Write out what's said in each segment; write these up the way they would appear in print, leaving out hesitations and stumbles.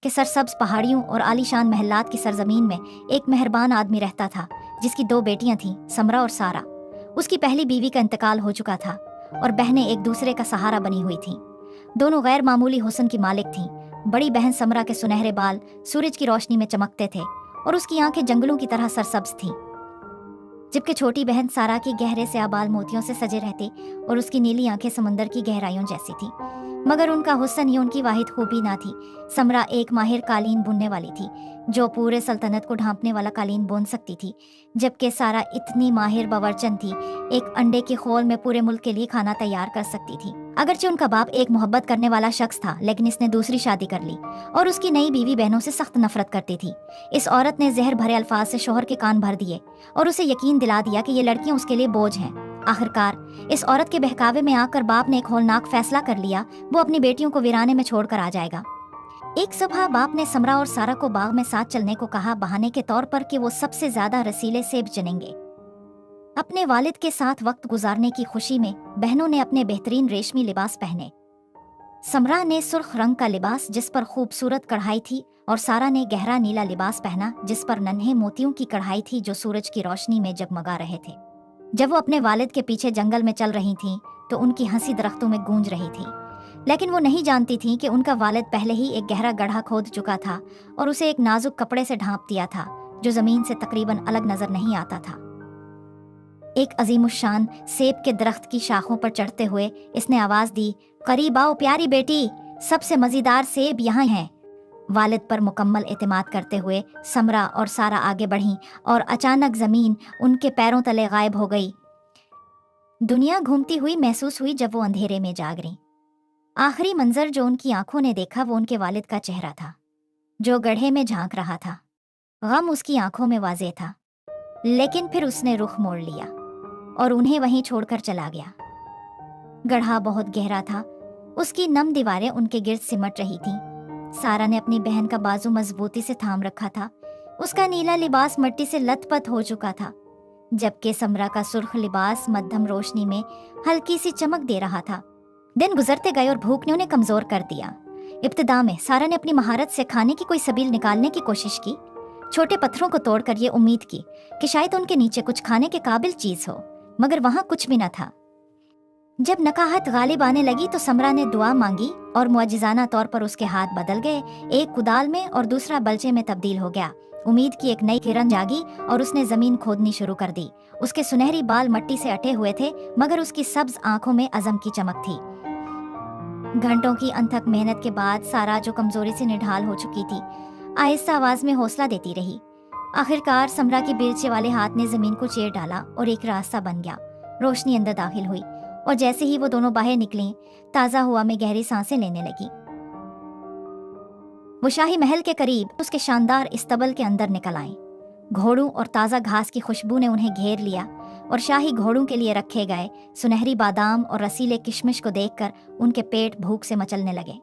کہ सरसब्ज पहाड़ियों और आलीशान महलात की सरजमीन में एक मेहरबान आदमी रहता था जिसकी 2 बेटियां थीं, समरा और सारा। उसकी पहली बीवी का इंतकाल हो चुका था और बहनें एक दूसरे का सहारा बनी हुई थीं। दोनों गैर मामूली हुस्न की मालिक थीं। बड़ी बहन समरा के सुनहरे बाल सूरज की रोशनी में चमकते थे और उसकी आंखें जंगलों की तरह सरसब्ज थीं, जबकि छोटी बहन सारा की गहरे स्याह मोतियों से सजे रहती और उसकी नीली आंखें समंदर की गहराइयों जैसी थीं। मगर उनका हुस्न ही उनकी वाहिद खूबी ना थी। समरा एक माहिर कालीन बुनने वाली थी जो पूरे सल्तनत को ढांपने वाला कालीन बुन सकती थी, जबकि सारा इतनी माहिर बावर्चन थी, एक अंडे के खोल में पूरे मुल्क के लिए खाना तैयार कर सकती थी। अगरचे उनका बाप एक मोहब्बत करने वाला शख्स था, लेकिन इसने दूसरी शादी कर ली और उसकी नई बीवी बहनों से सख्त नफरत करती थी। इस औरत ने जहर भरे अल्फाज से शोहर के कान भर दिए और उसे यकीन दिला दिया कि ये लड़कियां उसके लिए बोझ हैं। आखिरकार इस औरत के बहकावे में आकर बाप ने एक हौलनाक फैसला कर लिया, वो अपनी बेटियों को वीराने में छोड़कर आ जाएगा। एक सुबह बाप ने समरा और सारा को बाग में साथ चलने को कहा, बहाने के तौर पर कि वो सबसे ज्यादा रसीले सेब चुनेंगे। अपने वालिद के साथ वक्त गुजारने की खुशी में बहनों ने अपने बेहतरीन रेशमी लिबास पहने। समरा ने सुर्ख रंग का लिबास जिस पर खूबसूरत कढ़ाई थी और सारा ने गहरा नीला लिबास पहना जिस पर नन्हे मोतियों की कढ़ाई थी जो सूरज की रोशनी में जगमगा रहे थे। जब वो अपने वालिद के पीछे जंगल में चल रही थीं, तो उनकी हंसी दरख्तों में गूंज रही थी, लेकिन वो नहीं जानती थीं कि उनका वालिद पहले ही एक गहरा गड्ढा खोद चुका था और उसे एक नाजुक कपड़े से ढांप दिया था जो जमीन से तकरीबन अलग नजर नहीं आता था। एक अजीमुशान सेब के दरख्त की शाखों पर चढ़ते हुए इसने आवाज दी, करीब आओ प्यारी बेटी, सबसे मजेदार सेब यहाँ हैं। वालिद पर मुकम्मल एतमाद करते हुए समरा और सारा आगे बढ़ीं और अचानक जमीन उनके पैरों तले गायब हो गई। दुनिया घूमती हुई महसूस हुई जब वो अंधेरे में जाग रही। आखिरी मंजर जो उनकी आंखों ने देखा वो उनके वालिद का चेहरा था जो गड्ढे में झांक रहा था। गम उसकी आंखों में वाज़ेह था, लेकिन फिर उसने रुख मोड़ लिया और उन्हें वहीं छोड़कर चला गया। गड्ढा बहुत गहरा था, उसकी नम दीवारें उनके गिर्द सिमट रही थीं। सारा ने अपनी बहन का बाजू मजबूती से थाम रखा था, उसका नीला लिबास मिट्टी से लथपथ हो चुका था, जबकि समरा का सुर्ख लिबास मध्यम रोशनी में हल्की सी चमक दे रहा था। दिन गुजरते गए और भूख ने उन्हें कमजोर कर दिया। इब्तिदा में सारा ने अपनी महारत से खाने की कोई सबील निकालने की कोशिश की। छोटे पत्थरों को तोड़कर ये उम्मीद की कि शायद उनके नीचे कुछ खाने के काबिल चीज हो, मगर वहां कुछ भी न था। जब नकाहत गालिब आने लगी तो समरा ने दुआ मांगी और मुअज्जिज़ाना तौर पर उसके हाथ बदल गए, एक कुदाल में और दूसरा बल्चे में तब्दील हो गया। उम्मीद की एक नई किरण जागी और उसने जमीन खोदनी शुरू कर दी। उसके सुनहरी बाल मिट्टी से अटे हुए थे, मगर उसकी सब्ज आंखों में अज़म की चमक थी। घंटों की अनथक मेहनत के बाद सारा जो कमजोरी से निढाल हो चुकी थी, आहिस्ता आवाज में हौसला देती रही। आखिरकार समरा के बिरचे वाले हाथ ने जमीन को चीर डाला और एक रास्ता बन गया। रोशनी अंदर दाखिल हुई और जैसे ही वो दोनों बाहर निकली, ताजा हवा में गहरी सांसें लेने लगी। वो शाही महल के करीब उसके शानदार इस्तबल के अंदर निकल आए। घोड़ों और ताजा घास की खुशबू ने उन्हें घेर लिया और शाही घोड़ों के लिए रखे गए सुनहरी बादाम और रसीले किशमिश को देखकर उनके पेट भूख से मचलने लगे।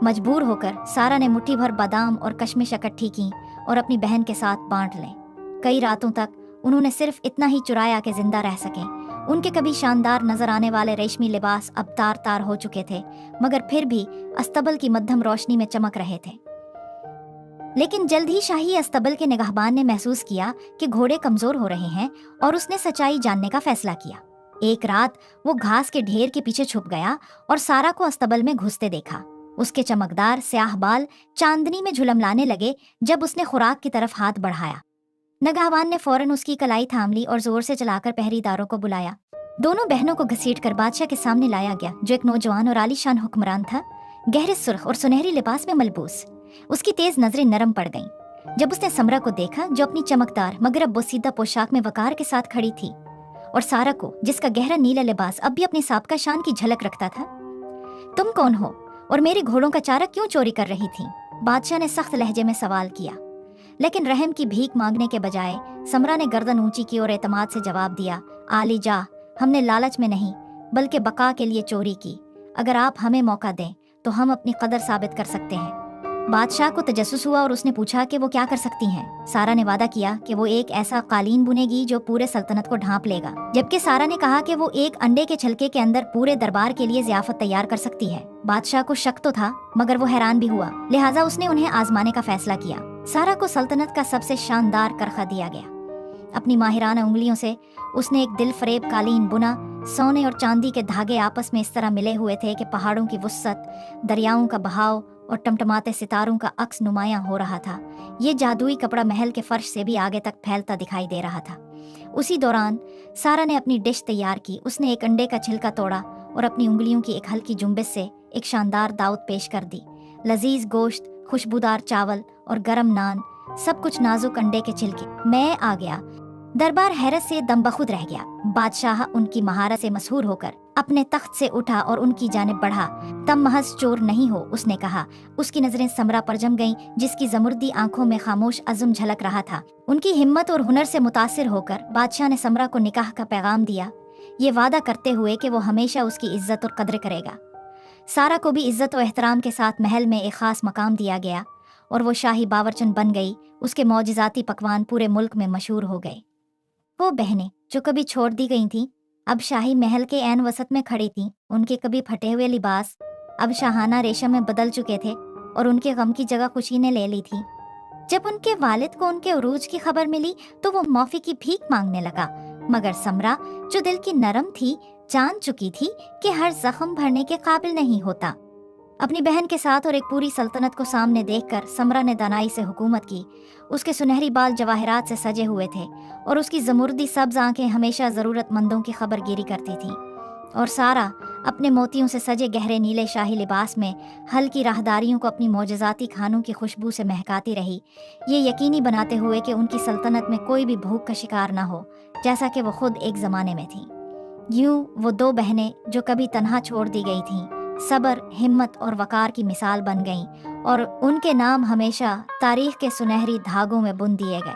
मजबूर होकर सारा ने मुट्ठी भर बादाम और कशमिश इकट्ठी की और अपनी बहन के साथ बांट लें। कई रातों तक उन्होंने सिर्फ इतना ही चुराया कि जिंदा रह सकें। उनके कभी शानदार नजर आने वाले रेशमी लिबास अब तार तार हो चुके थे, मगर फिर भी अस्तबल की मध्यम रोशनी में चमक रहे थे। लेकिन जल्द ही शाही अस्तबल के निगहबान ने महसूस किया कि घोड़े कमजोर हो रहे हैं और उसने सच्चाई जानने का फैसला किया। एक रात वो घास के ढेर के पीछे छुप गया और सारा को अस्तबल में घुसते देखा। उसके चमकदार स्याह बाल चांदनी में झुलमलाने लगे जब उसने खुराक की तरफ हाथ बढ़ाया। निगहबान ने फौरन उसकी कलाई थाम ली और जोर से चलाकर पहरेदारों को बुलाया। दोनों बहनों को घसीटकर बादशाह के सामने लाया गया, जो एक नौजवान और आलीशान हुक्मरान था, गहरे सुर्ख और सुनहरी लिबास में मलबूस। उसकी तेज नजरें नरम पड़ गईं जब उसने समरा को देखा, जो अपनी चमकदार मगर अब बोसीदा पोशाक में वकार के साथ खड़ी थी, और सारा को, जिसका गहरा नीला लिबास अब भी अपनी साबका शान की झलक रखता था। तुम कौन हो और मेरे घोड़ों का चारा क्यों चोरी कर रही थी? बादशाह ने सख्त लहजे में सवाल किया, लेकिन रहम की भीख मांगने के बजाय समरा ने गर्दन ऊंची की और एतमाद से जवाब दिया, आली जा, हमने लालच में नहीं बल्कि बका के लिए चोरी की। अगर आप हमें मौका दें तो हम अपनी कदर साबित कर सकते हैं। बादशाह को तजस्सुस हुआ और उसने पूछा कि वो क्या कर सकती हैं। सारा ने वादा किया कि वो एक ऐसा कालीन बुनेगी जो पूरे सल्तनत को ढांप लेगा, जबकि सारा ने कहा कि वो एक अंडे के छिलके के अंदर पूरे दरबार के लिए ज़ियाफत तैयार कर सकती है। बादशाह को शक तो था, मगर वो हैरान भी हुआ, लिहाजा उसने उन्हें आजमाने का फैसला किया। सारा को सल्तनत का सबसे शानदार करखा दिया गया। अपनी माहिराना उंगलियों से उसने एक दिल फरेब कालीन बुना। सोने और चांदी के धागे आपस में इस तरह मिले हुए थे कि पहाड़ों की वुस्सत, दरियाओं का बहाव और टमटमाते सितारों का अक्स नुमायां हो रहा था। ये जादुई कपड़ा महल के फर्श से भी आगे तक फैलता दिखाई दे रहा था। उसी दौरान सारा ने अपनी डिश तैयार की। उसने एक अंडे का छिलका तोड़ा और अपनी उंगलियों की एक हल्की जुम्बिश से एक शानदार दावत पेश कर दी। लजीज गोश्त, खुशबूदार चावल और गरम नान, सब कुछ नाजुक अंडे के छिलके। मैं आ गया। दरबार हैरत से दमबखुद रह गया। बादशाह उनकी महारत से मशहूर होकर अपने तख्त से उठा और उनकी जानिब बढ़ा। तब महज चोर नहीं हो, उसने कहा। उसकी नजरें समरा पर जम गईं, जिसकी जमुर्दी आंखों में खामोश अज़्म झलक रहा था। उनकी हिम्मत और हुनर से मुतासिर होकर बादशाह ने समरा को निकाह का पैगाम दिया, ये वादा करते हुए कि वो हमेशा उसकी इज्जत और कद्र करेगा। सारा को भी इज्जत और एहतराम के साथ महल में एक खास मकाम दिया गया और वो शाही बावरचन बन गई। उसके मौजिज़ाती पकवान पूरे मुल्क में मशहूर हो गए। वो बहनें जो कभी छोड़ दी गई थीं, अब शाही महल के ऐन वसत में खड़ी थीं। उनके कभी फटे हुए लिबास अब शाहाना रेशम में बदल चुके थे और उनके गम की जगह खुशी ने ले ली थी। जब उनके वालिद को उनके उरूज की खबर मिली तो वो मौफी की भीख मांगने लगा, मगर समरा जो दिल की नरम थी, जान चुकी थी कि हर जख्म भरने के काबिल नहीं होता। अपनी बहन के साथ और एक पूरी सल्तनत को सामने देखकर समरा ने दानाई से हुकूमत की। उसके सुनहरी बाल जवाहरात से सजे हुए थे और उसकी जमुर्दी सब्ज आंखें हमेशा ज़रूरतमंदों की खबरगिरी करती थी। और सारा अपने मोतियों से सजे गहरे नीले शाही लिबास में हल्की राहदारियों को अपनी मोजज़ाती खानों की खुशबू से महकाती रही, ये यकीनी बनाते हुए कि उनकी सल्तनत में कोई भी भूख का शिकार न हो, जैसा कि वो खुद एक ज़माने में थी। यूं वो दो बहनें जो कभी तन्हा छोड़ दी गई थीं, सब्र, हिम्मत और वकार की मिसाल बन गईं और उनके नाम हमेशा तारीख के सुनहरी धागों में बुन दिए गए।